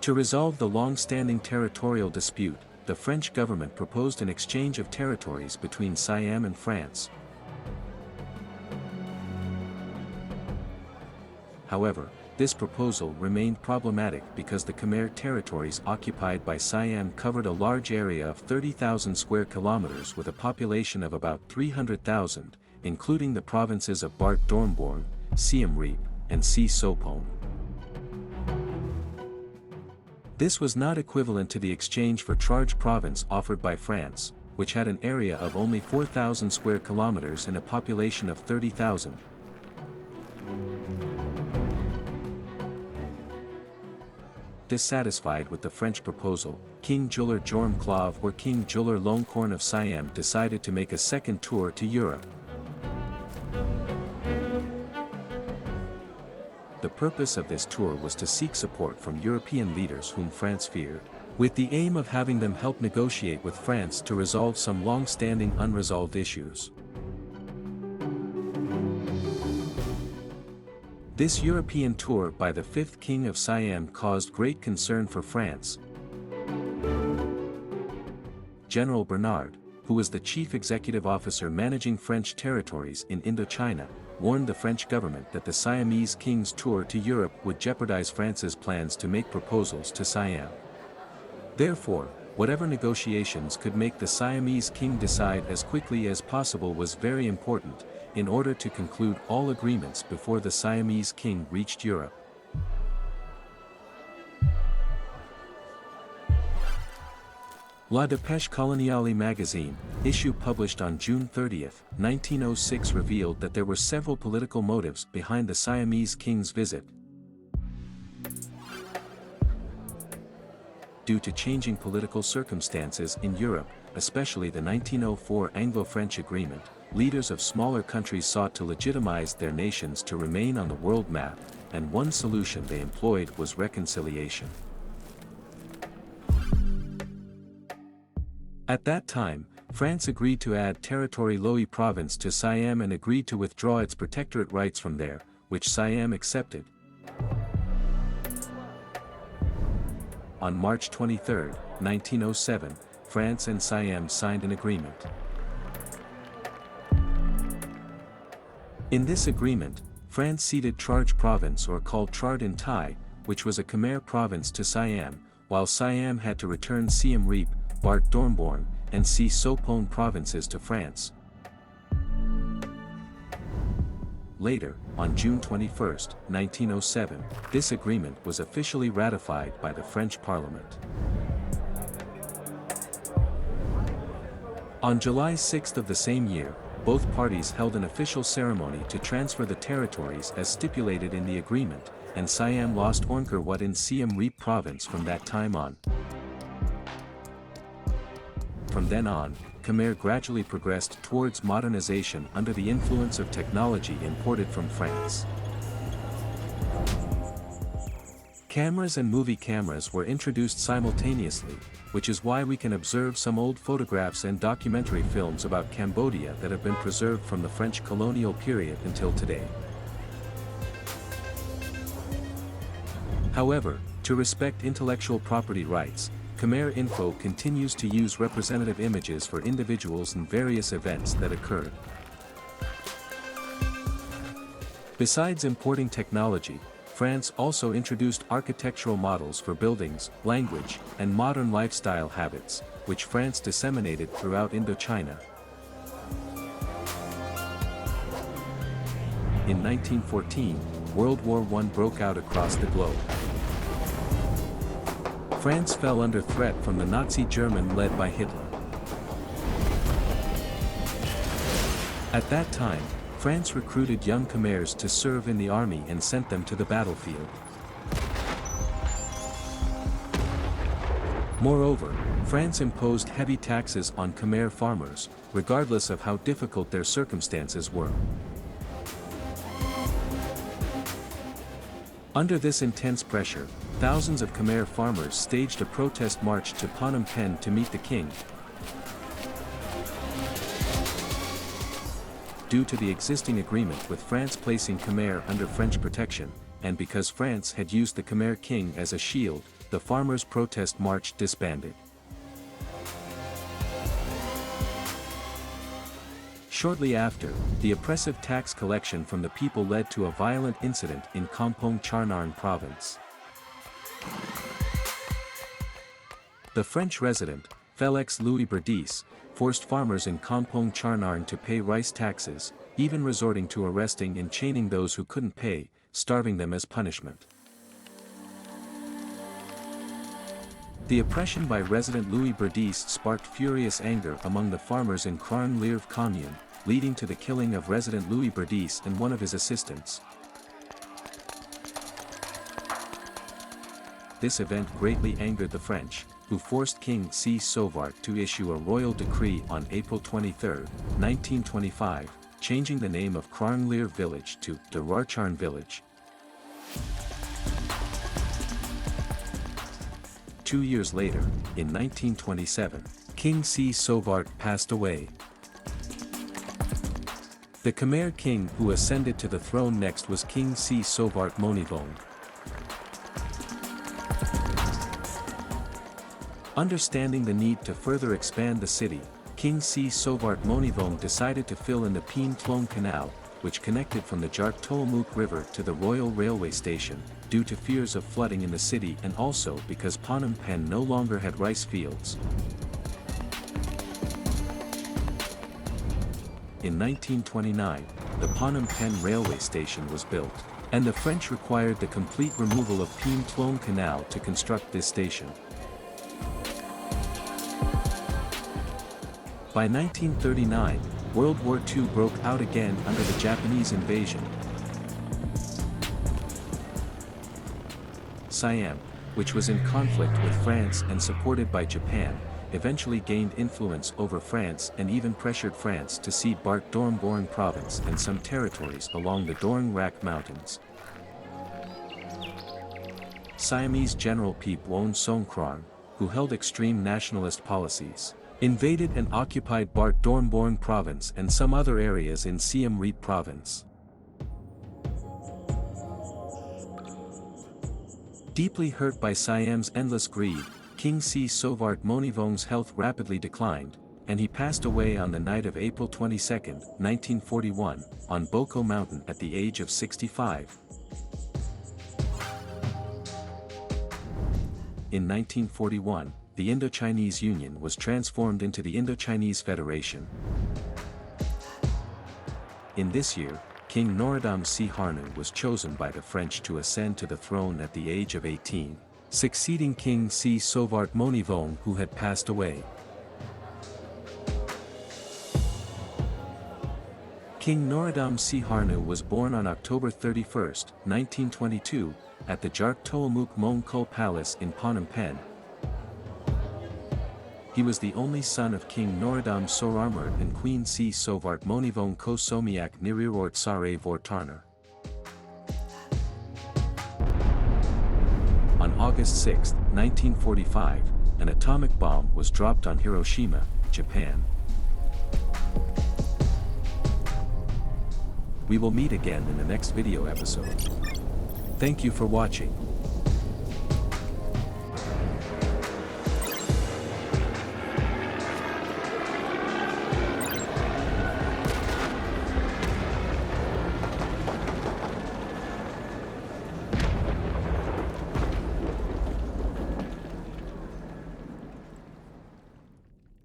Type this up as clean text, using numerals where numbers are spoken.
To resolve the long-standing territorial dispute, the French government proposed an exchange of territories between Siam and France. However, this proposal remained problematic because the Khmer territories occupied by Siam covered a large area of 30,000 square kilometers with a population of about 300,000, including the provinces of Bart Dormborn, Siem Reap, and Si Sopon. This was not equivalent to the exchange for Charge province offered by France, which had an area of only 4,000 square kilometers and a population of 30,000. Dissatisfied with the French proposal, King Djulor Jorm Clav or King Djulor Longkorn of Siam decided to make a second tour to Europe. The purpose of this tour was to seek support from European leaders whom France feared, with the aim of having them help negotiate with France to resolve some long-standing unresolved issues. This European tour by the fifth king of Siam caused great concern for France. General Bernard, who was the chief executive officer managing French territories in Indochina, warned the French government that the Siamese king's tour to Europe would jeopardize France's plans to make proposals to Siam. Therefore, whatever negotiations could make the Siamese king decide as quickly as possible was very important, in order to conclude all agreements before the Siamese king reached Europe. La Dépêche Coloniale magazine, issue published on June 30, 1906 revealed that there were several political motives behind the Siamese king's visit. Due to changing political circumstances in Europe, especially the 1904 Anglo-French agreement, leaders of smaller countries sought to legitimize their nations to remain on the world map, and one solution they employed was reconciliation. At that time, France agreed to add Territory Loei province to Siam and agreed to withdraw its protectorate rights from there, which Siam accepted. On March 23, 1907, France and Siam signed an agreement. In this agreement, France ceded Charge province or called Chard in Thai, which was a Khmer province to Siam, while Siam had to return Siem Reap, Bart Dormborn, and Si Sopon provinces to France. Later, on June 21, 1907, this agreement was officially ratified by the French Parliament. On July 6 of the same year, both parties held an official ceremony to transfer the territories as stipulated in the agreement, and Siam lost Angkor Wat in Siem Reap province from that time on. From then on, Khmer gradually progressed towards modernization under the influence of technology imported from France. Cameras and movie cameras were introduced simultaneously, which is why we can observe some old photographs and documentary films about Cambodia that have been preserved from the French colonial period until today. However, to respect intellectual property rights, Khmer Info continues to use representative images for individuals in various events that occurred. Besides importing technology, France also introduced architectural models for buildings, language, and modern lifestyle habits, which France disseminated throughout Indochina. In 1914, World War I broke out across the globe. France fell under threat from the Nazi Germany led by Hitler. At that time, France recruited young Khmers to serve in the army and sent them to the battlefield. Moreover, France imposed heavy taxes on Khmer farmers, regardless of how difficult their circumstances were. Under this intense pressure, thousands of Khmer farmers staged a protest march to Phnom Penh to meet the king. Due to the existing agreement with France placing Khmer under French protection, and because France had used the Khmer king as a shield, the farmers' protest march disbanded. Shortly after, the oppressive tax collection from the people led to a violent incident in Kampong Charnarn province. The French resident, Félix Louis Berdis, forced farmers in Kampong Charnarn to pay rice taxes, even resorting to arresting and chaining those who couldn't pay, starving them as punishment. The oppression by resident Louis Berdis sparked furious anger among the farmers in Krang Lirv commune, leading to the killing of resident Louis Berdis and one of his assistants. This event greatly angered the French, who forced King C. Sauvart to issue a royal decree on April 23, 1925, changing the name of Krang Lirv village to de Rarcharn village. 2 years later, in 1927, King C. Sauvart passed away. The Khmer king who ascended to the throne next was King C. Sauvart Monivong. Understanding the need to further expand the city, King C. Sauvart Monivong decided to fill in the Peen Tlong Canal, which connected from the Jark Tolmuk River to the Royal Railway Station, due to fears of flooding in the city and also because Phnom Penh no longer had rice fields. In 1929, the Phnom Penh Railway Station was built, and the French required the complete removal of Peen Tlong Canal to construct this station. By 1939, World War II broke out again under the Japanese invasion. Siam, which was in conflict with France and supported by Japan, eventually gained influence over France and even pressured France to cede Bart Dormborn province and some territories along the Dorng Rak Mountains. Siamese General Peep Won Songkran, who held extreme nationalist policies, invaded and occupied Bart Dormborn province and some other areas in Siem Reap province. Deeply hurt by Siam's endless greed, King C. Sauvart Monivong's health rapidly declined, and he passed away on the night of April 22, 1941, on Boko Mountain at the age of 65. In 1941, the Indochinese Union was transformed into the Indochinese Federation. In this year, King Norodom Sihanouk was chosen by the French to ascend to the throne at the age of 18, succeeding King C. Sauvart Monivong who had passed away. King Norodom Sihanouk was born on October 31, 1922, at the Jark Tolmuk Mongkul Palace in Phnom Penh. He was the only son of King Norodom Sorarmurt and Queen C. Sauvart Monivong Ko Somiak Nirirort Sare Vortarner. On August 6, 1945, an atomic bomb was dropped on Hiroshima, Japan. We will meet again in the next video episode. Thank you for watching.